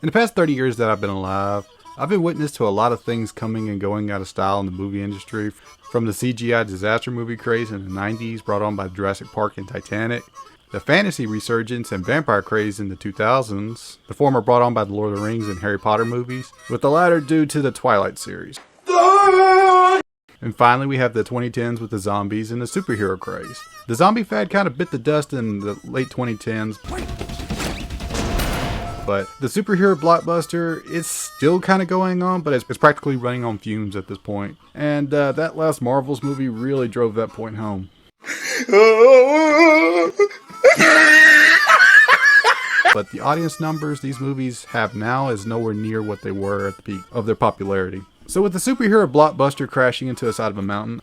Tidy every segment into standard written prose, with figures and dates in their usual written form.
In the past 30 years that I've been alive, I've been witness to a lot of things coming and going out of style in the movie industry. From the CGI disaster movie craze in the 90s brought on by Jurassic Park and Titanic, the fantasy resurgence and vampire craze in the 2000s, the former brought on by the Lord of the Rings and Harry Potter movies, with the latter due to the Twilight series. And finally, we have the 2010s with the zombies and the superhero craze. The zombie fad kind of bit the dust in the late 2010s. But the superhero blockbuster is still kind of going on, but it's practically running on fumes at this point. And that last Marvel's movie really drove that point home. But the audience numbers these movies have now is nowhere near what they were at the peak of their popularity. So with the superhero blockbuster crashing into the side of a mountain,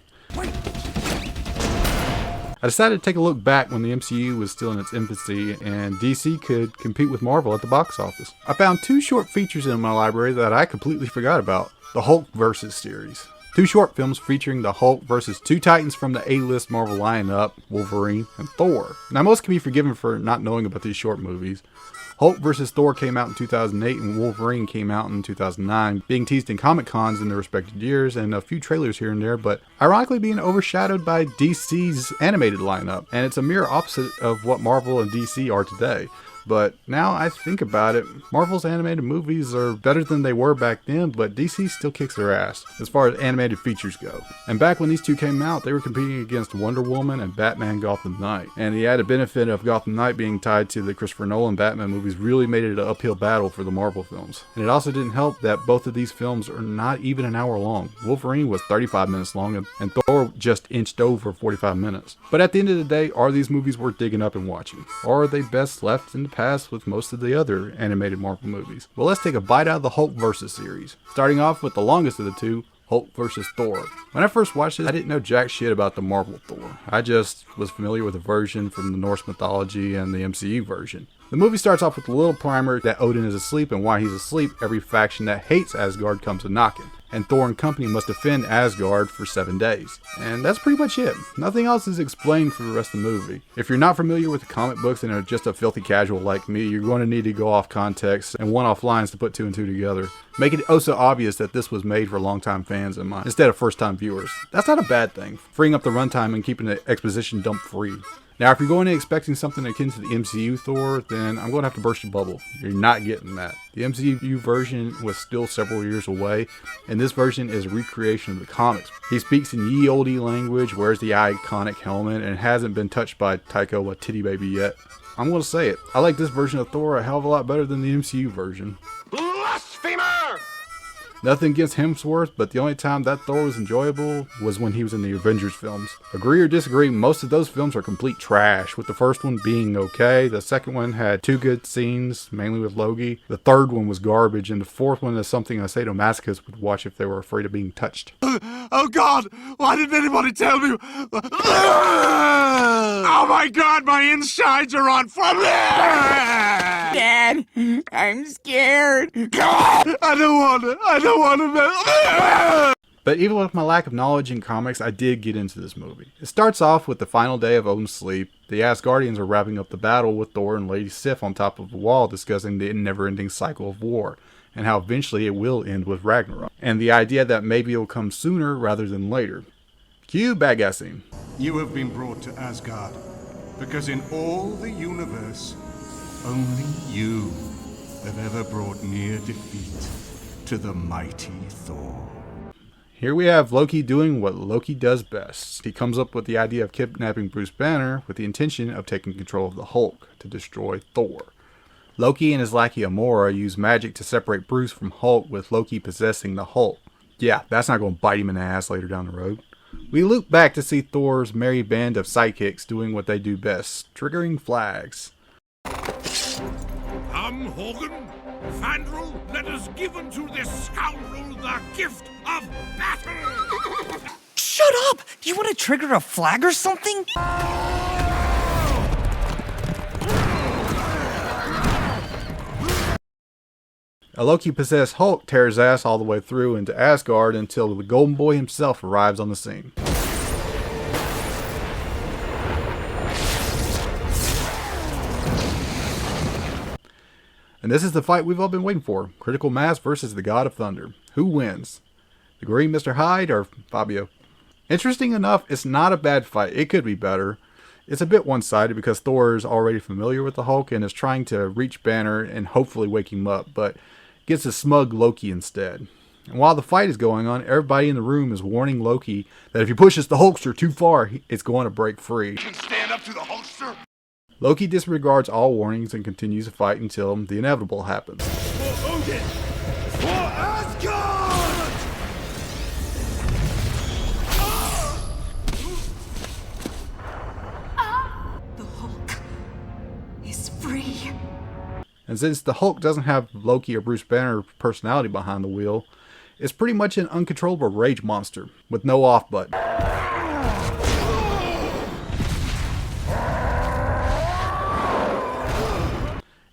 I decided to take a look back when the MCU was still in its infancy and DC could compete with Marvel at the box office. I found two short features in my library that I completely forgot about. The Hulk vs. series. Two short films featuring the Hulk versus two titans from the A-list Marvel lineup, Wolverine and Thor. Now most can be forgiven for not knowing about these short movies. Hulk vs. Thor came out in 2008 and Wolverine came out in 2009, being teased in Comic Cons in their respective years and a few trailers here and there, but ironically being overshadowed by DC's animated lineup. And it's a mere opposite of what Marvel and DC are today. But now I think about it, Marvel's animated movies are better than they were back then, but DC still kicks their ass as far as animated features go. And back when these two came out, they were competing against Wonder Woman and Batman Gotham Knight. And the added benefit of Gotham Knight being tied to the Christopher Nolan Batman movies really made it an uphill battle for the Marvel films. And it also didn't help that both of these films are not even an hour long. Wolverine was 35 minutes long and Thor just inched over 45 minutes. But at the end of the day, are these movies worth digging up and watching? Or are they best left in the past with most of the other animated Marvel movies? Well, let's take a bite out of the Hulk vs. series. Starting off with the longest of the two, Hulk vs. Thor. When I first watched it, I didn't know jack shit about the Marvel Thor. I just was familiar with the version from the Norse mythology and the MCU version. The movie starts off with a little primer that Odin is asleep, and while he's asleep, every faction that hates Asgard comes a-knocking, and Thor and company must defend Asgard for 7 days. And that's pretty much it. Nothing else is explained for the rest of the movie. If you're not familiar with the comic books and are just a filthy casual like me, you're going to need to go off context and one-off lines to put two and two together. Make it oh so obvious that this was made for longtime fans in mind, instead of first-time viewers. That's not a bad thing, freeing up the runtime and keeping the exposition dump free. Now, if you're going in expecting something akin to the MCU Thor, then I'm going to have to burst your bubble. You're not getting that. The MCU version was still several years away, and this version is a recreation of the comics. He speaks in ye olde language, wears the iconic helmet, and hasn't been touched by Taika Waititi baby yet. I'm going to say it. I like this version of Thor a hell of a lot better than the MCU version. Blasphemer! Nothing against Hemsworth, but the only time that Thor was enjoyable was when he was in the Avengers films. Agree or disagree, most of those films are complete trash, with the first one being okay, the second one had two good scenes, mainly with Loki, the third one was garbage, and the fourth one is something a sadomasochist would watch if they were afraid of being touched. Oh God, why didn't anybody tell me? Oh my God, my insides are on fire! Dad, I'm scared. I don't want to. But even with my lack of knowledge in comics, I did get into this movie. It starts off with the final day of Odin's sleep. The Asgardians are wrapping up the battle with Thor and Lady Sif on top of a wall discussing the never-ending cycle of war, and how eventually it will end with Ragnarok, and the idea that maybe it will come sooner rather than later. Cue bad guy scene. You have been brought to Asgard, because in all the universe, only you have ever brought near defeat to the mighty Thor. Here we have Loki doing what Loki does best. He comes up with the idea of kidnapping Bruce Banner with the intention of taking control of the Hulk to destroy Thor. Loki and his lackey Amora use magic to separate Bruce from Hulk, with Loki possessing the Hulk. Yeah, that's not going to bite him in the ass later down the road. We loop back to see Thor's merry band of sidekicks doing what they do best, triggering flags. Hogan, Fandral, let us give unto this scoundrel the gift of battle! Shut up! Do you want to trigger a flag or something? A Loki-possessed Hulk tears ass all the way through into Asgard until the Golden Boy himself arrives on the scene. And this is the fight we've all been waiting for. Critical Mass versus the God of Thunder. Who wins? The Green Mr. Hyde or Fabio? Interesting enough, it's not a bad fight. It could be better. It's a bit one-sided because Thor is already familiar with the Hulk and is trying to reach Banner and hopefully wake him up, but gets a smug Loki instead. And while the fight is going on, everybody in the room is warning Loki that if he pushes the Hulkster too far, it's going to break free. Can stand up to the Hulkster? Loki disregards all warnings and continues the fight until the inevitable happens. For Odin! For Asgard! The Hulk is free. And since the Hulk doesn't have Loki or Bruce Banner personality behind the wheel, it's pretty much an uncontrollable rage monster with no off button.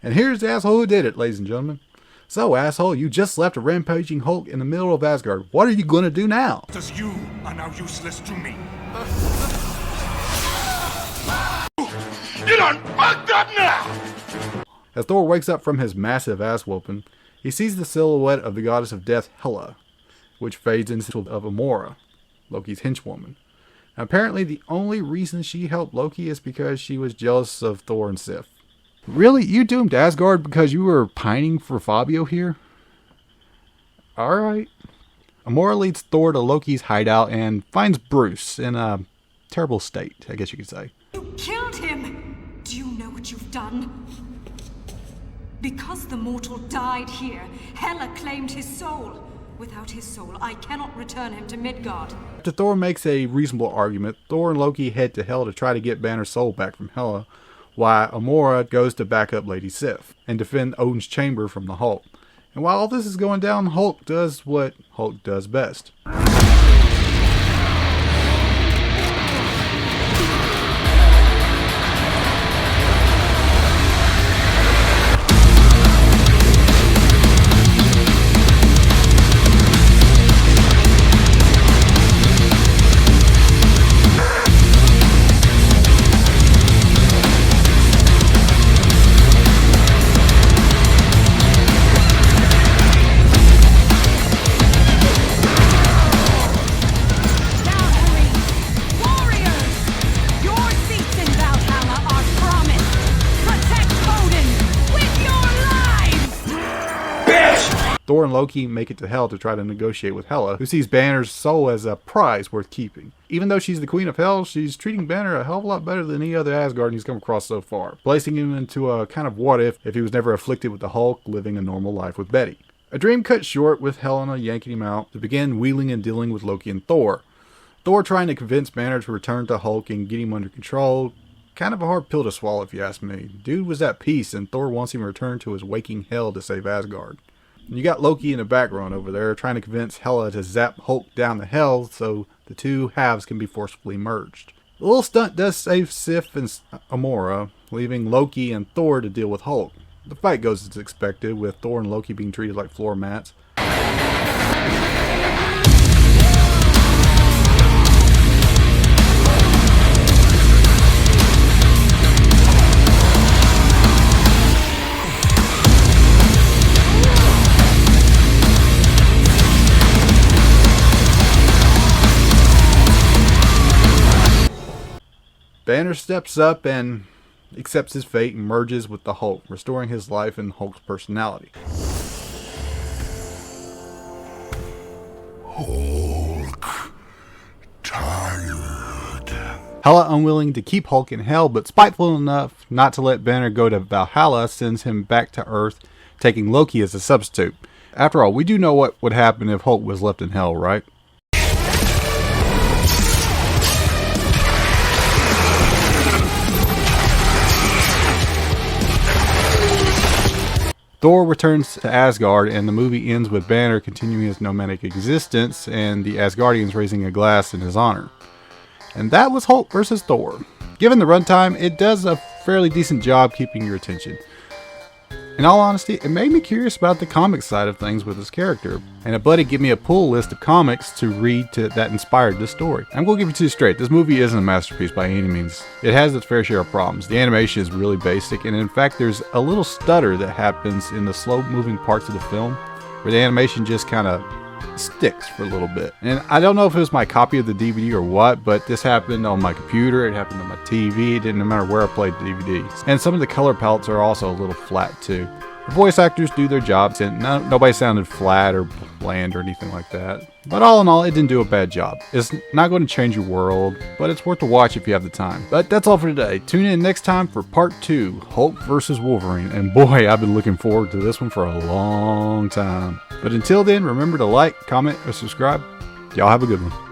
And here's the asshole who did it, ladies and gentlemen. So, asshole, you just left a rampaging Hulk in the middle of Asgard. What are you going to do now? Because you are now useless to me. You done fucked up now! As Thor wakes up from his massive ass whooping, he sees the silhouette of the goddess of death, Hela, which fades into of Amora, Loki's henchwoman. Now, apparently, the only reason she helped Loki is because she was jealous of Thor and Sif. Really? You doomed Asgard because you were pining for Fabio here? Alright. Amora leads Thor to Loki's hideout and finds Bruce in a terrible state, I guess you could say. You killed him! Do you know what you've done? Because the mortal died here, Hela claimed his soul. Without his soul, I cannot return him to Midgard. After Thor makes a reasonable argument, Thor and Loki head to Hel to try to get Banner's soul back from Hela, while Amora goes to back up Lady Sif and defend Odin's chamber from the Hulk. And while all this is going down, Hulk does what Hulk does best. Thor and Loki make it to Hel to try to negotiate with Hela, who sees Banner's soul as a prize worth keeping. Even though she's the queen of Hel, she's treating Banner a hell of a lot better than any other Asgardian he's come across so far, placing him into a kind of what if he was never afflicted with the Hulk, living a normal life with Betty. A dream cut short with Helena yanking him out to begin wheeling and dealing with Loki and Thor. Thor trying to convince Banner to return to Hulk and get him under control. Kind of a hard pill to swallow if you ask me. Dude was at peace and Thor wants him to return to his waking hell to save Asgard. You got Loki in the background over there trying to convince Hela to zap Hulk down to hell so the two halves can be forcibly merged. The little stunt does save Sif and Amora, leaving Loki and Thor to deal with Hulk. The fight goes as expected, with Thor and Loki being treated like floor mats. Banner steps up and accepts his fate and merges with the Hulk, restoring his life and Hulk's personality. Hulk. Tired. Hela, unwilling to keep Hulk in hell, but spiteful enough not to let Banner go to Valhalla, sends him back to Earth, taking Loki as a substitute. After all, we do know what would happen if Hulk was left in hell, right? Thor returns to Asgard, and the movie ends with Banner continuing his nomadic existence and the Asgardians raising a glass in his honor. And that was Hulk vs. Thor. Given the runtime, it does a fairly decent job keeping your attention. In all honesty, it made me curious about the comic side of things with this character, and a buddy gave me a pull list of comics to read that inspired this story. I'm going to give you two straight, this movie isn't a masterpiece by any means. It has its fair share of problems. The animation is really basic, and in fact there's a little stutter that happens in the slow moving parts of the film, where the animation just kind of sticks for a little bit. And I don't know if it was my copy of the DVD or what, but this happened on my computer, it happened on my TV, it didn't matter where I played the DVDs. And some of the color palettes are also a little flat too. The voice actors do their jobs, and nobody sounded flat or bland or anything like that. But all in all, it didn't do a bad job. It's not going to change your world, but it's worth a watch if you have the time. But that's all for today. Tune in next time for part 2, Hulk vs. Wolverine. And boy, I've been looking forward to this one for a long time. But until then, remember to like, comment, or subscribe. Y'all have a good one.